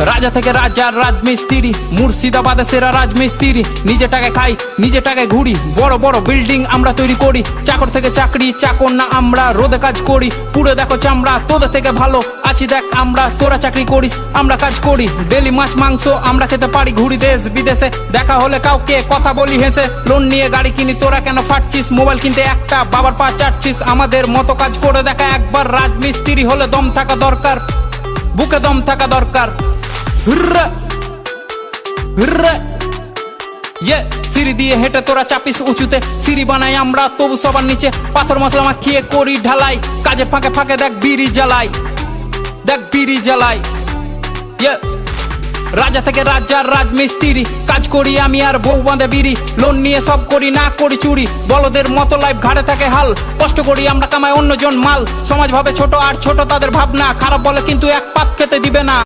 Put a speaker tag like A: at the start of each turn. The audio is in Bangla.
A: রাজা থেকে রাজা রাজমিস্ত্রি, মুর্শিদাবাদে সেরা রাজমিস্ত্রি। নিজে টাকায় খাই, নিজে টাকায় ঘুরি, বড় বড় বিল্ডিং আমরা তৈরি করি। চাকর থেকে চাকরি, চাকর না আমরা, রোদে কাজ করি, পুরো দেখো চামড়া। তোদের থেকে ভালো আছি দেখ আমরা, তোরা চাকরি করিস আমরা কাজ করি। ডেলি মাছ মাংস আমরা খেতে পারি, ঘুরি দেশ বিদেশে, দেখা হলে কাউকে কথা বলি হেসে। লোন নিয়ে গাড়ি কিনি, তোরা কেন ফাটছিস? মোবাইল কিনতে একটা বাবার পা চাটছিস। আমাদের মতো কাজ করে দেখা একবার, রাজমিস্ত্রি হলে দম থাকা দরকার, বুকে দম থাকা দরকার। সিঁড়ি দিয়ে হেঁটে তোরা চাপিস উঁচুতে, সিঁড়ি বানাই আমরা তবু সবার নিচে। পাথর মশলা মাখিয়ে করি ঢালাই, কাজের ফাঁকে ফাঁকে দেখ বিড়ি জ্বালাই, দেখ বিড়ি জ্বালাই। রাজা থেকে রাজা রাজমিস্ত্রি, কাজ করি আমি আর বউ বাঁধে বিড়ি। লোন নিয়ে সব করি, না করি চুরি, বলদের মতো লাইফ ঘাড়ে থাকে হাল। কষ্ট করি আমরা, কামাই অন্যজন মাল। সমাজ ভাবে ছোট আর ছোট তাদের ভাবনা, খারাপ বলে কিন্তু এক পাত খেতে দিবে না।